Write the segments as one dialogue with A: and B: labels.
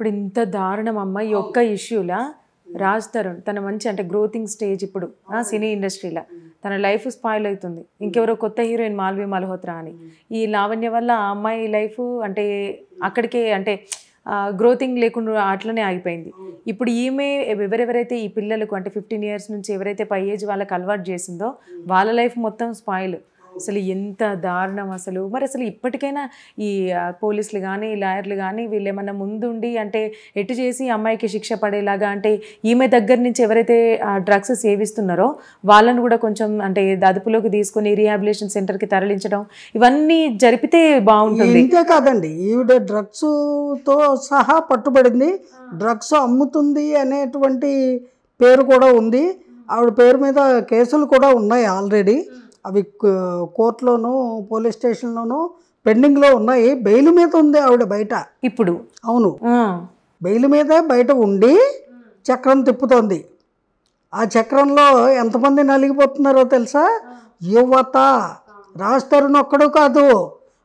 A: ఇప్పుడు ఇంత దారుణం అమ్మ ఈ ఒక్క ఇష్యూలా రాజ్ తరుణ్ తన మంచి అంటే గ్రోతింగ్ స్టేజ్ ఇప్పుడు సినీ ఇండస్ట్రీలో తన లైఫ్ స్పాయిల్ అవుతుంది. ఇంకెవరో కొత్త హీరోయిన్ మాల్వి మల్హోత్రా అని ఈ లావణ్య వల్ల ఆ అమ్మాయి లైఫ్ అంటే అక్కడికే అంటే గ్రోతింగ్ లేకుండా అట్లనే ఆగిపోయింది. ఇప్పుడు ఈమె ఎవరెవరైతే ఈ పిల్లలకు అంటే 15 years నుంచి ఎవరైతే పై ఏజ్ వాళ్ళకి అలవాటు చేసిందో వాళ్ళ లైఫ్ మొత్తం స్పాయిల్. అసలు ఎంత దారుణం అసలు. మరి అసలు ఇప్పటికైనా ఈ పోలీసులు కానీ లాయర్లు కానీ వీళ్ళు ఏమన్నా ముందుండి అంటే ఎటు చేసి అమ్మాయికి శిక్ష పడేలాగా అంటే ఈమె దగ్గర నుంచి ఎవరైతే డ్రగ్స్ సేవిస్తున్నారో వాళ్ళను కూడా కొంచెం అంటే అదుపులోకి తీసుకొని రీహాబిలిటేషన్ సెంటర్కి తరలించడం ఇవన్నీ జరిపితే బాగుంటుంది.
B: ఇంతే కాదండి, ఈవిడ డ్రగ్స్తో సహా పట్టుబడింది. డ్రగ్స్ అమ్ముతుంది అనేటువంటి పేరు కూడా ఉంది. ఆవిడ పేరు మీద కేసులు కూడా ఉన్నాయి ఆల్రెడీ. అవి కోర్టులోనూ పోలీస్ స్టేషన్లోనూ పెండింగ్లో ఉన్నాయి. బెయిల్ మీద ఉంది ఆవిడ బయట
A: ఇప్పుడు.
B: అవును, బెయిల్ మీద బయట ఉండి చక్రం తిప్పుతోంది. ఆ చక్రంలో ఎంతమంది నలిగిపోతున్నారో తెలుసా? యువత. రాజ్ తరుణ్ ఒక్కడు కాదు,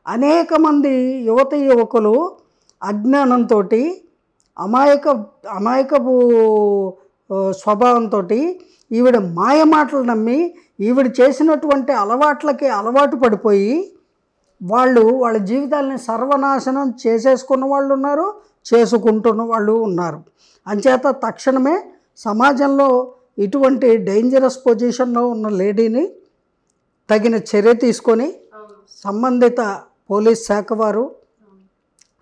B: అనేక మంది యువకులు అజ్ఞానంతో అమాయకపు స్వభావంతో ఈవిడ మాయ మాటలు నమ్మి ఈవిడ చేసినటువంటి అలవాట్లకి అలవాటు పడిపోయి వాళ్ళ జీవితాలని సర్వనాశనం చేసేసుకున్న వాళ్ళు ఉన్నారు, చేసుకుంటున్న వాళ్ళు ఉన్నారు. అంచేత తక్షణమే సమాజంలో ఇటువంటి డేంజరస్ పొజిషన్లో ఉన్న లేడీని తగిన చర్య తీసుకొని సంబంధిత పోలీస్ శాఖ వారు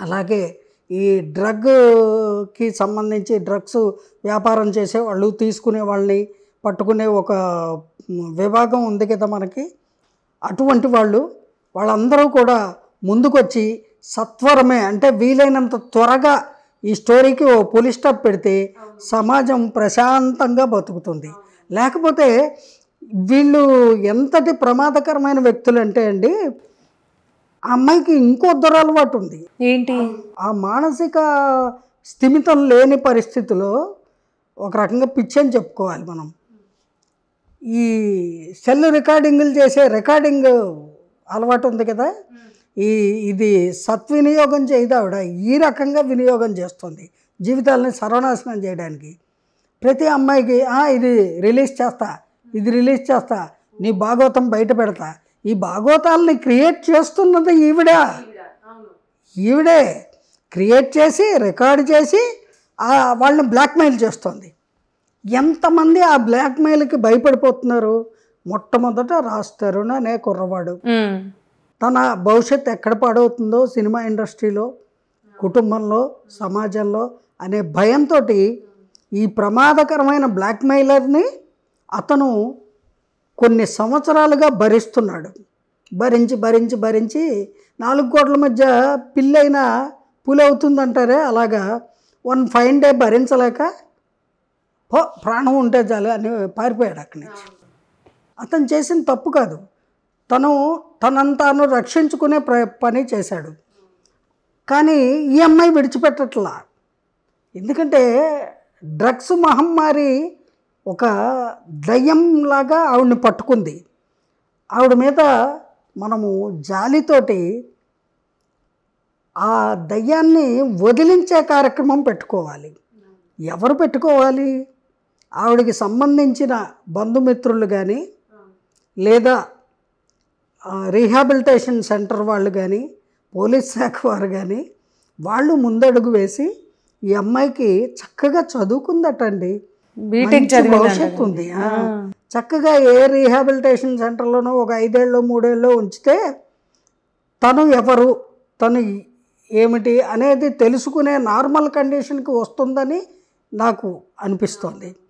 B: అలాగే ఈ డ్రగ్కి సంబంధించి డ్రగ్స్ వ్యాపారం చేసే వాళ్ళు తీసుకునే వాళ్ళని పట్టుకునే ఒక విభాగం ఉంది కదా మనకి, అటువంటి వాళ్ళందరూ కూడా ముందుకొచ్చి సత్వరమే అంటే వీలైనంత త్వరగా ఈ స్టోరీకి ఓ పోలీస్ స్టాప్ పెడితే సమాజం ప్రశాంతంగా బతుకుతుంది. లేకపోతే వీళ్ళు ఎంతటి ప్రమాదకరమైన వ్యక్తులు అంటే అండి, ఆ అమ్మాయికి ఇంకో దురలవాటు ఉంది.
A: ఏంటి?
B: ఆ మానసిక స్థిమితం లేని పరిస్థితిలో ఒక రకంగా పిచ్చి అని చెప్పుకోవాలి మనం. ఈ సెల్ రికార్డింగ్లు చేసే రికార్డింగ్ అలవాటు ఉంది కదా, ఇది సద్వినియోగం చేయదు ఆవిడ. ఈ రకంగా వినియోగం చేస్తుంది జీవితాలని సర్వనాశనం చేయడానికి. ప్రతి అమ్మాయికి ఇది రిలీజ్ చేస్తా, నీ భాగవతం బయట పెడతా. ఈ భాగవతాలని క్రియేట్ చేస్తున్నది ఈవిడే క్రియేట్ చేసి రికార్డ్ చేసి వాళ్ళని బ్లాక్మెయిల్ చేస్తుంది. ఎంతమంది ఆ బ్లాక్మెయిల్కి భయపడిపోతున్నారు? మొట్టమొదట రాజ్ తరుణ్ అనే కుర్రవాడు. తన భవిష్యత్తు ఎక్కడ పాడవుతుందో సినిమా ఇండస్ట్రీలో, కుటుంబంలో, సమాజంలో అనే భయంతో ఈ ప్రమాదకరమైన బ్లాక్మెయిలర్ని అతను కొన్ని సంవత్సరాలుగా భరిస్తున్నాడు. భరించి 4 గోడల మధ్య పిల్లైన పులి అవుతుందంటారే అలాగా వన్ ఫైన్ డే భరించలేక ప్రాణం ఉంటే చాలు అని పారిపోయాడు అక్కడి నుంచి. అతను చేసిన తప్పు కాదు, తనను తాను రక్షించుకునే పని చేశాడు. కానీ ఈ అమ్మాయి విడిచిపెట్టట్లా. ఎందుకంటే డ్రగ్స్ మహమ్మారి ఒక దయ్యంలాగా ఆవిడని పట్టుకుంది. ఆవిడ మీద మనము జాలితోటి ఆ దయ్యాన్ని వదిలించే కార్యక్రమం పెట్టుకోవాలి. ఎవరు పెట్టుకోవాలి? ఆవిడకి సంబంధించిన బంధుమిత్రులు కానీ లేదా రీహాబిలిటేషన్ సెంటర్ వాళ్ళు కానీ పోలీస్ శాఖ వారు కానీ వాళ్ళు ముందడుగు వేసి ఈ అమ్మాయికి చక్కగా చదువుకుందటండి, భవిష్యత్తు ఉంది, చక్కగా ఏ రీహాబిలిటేషన్ సెంటర్లోనో ఒక 5 ఏళ్ళు 3 ఏళ్ళు ఉంచితే తను ఎవరు, తను ఏమిటి అనేది తెలుసుకునే నార్మల్ కండిషన్కి వస్తుందని నాకు అనిపిస్తోంది.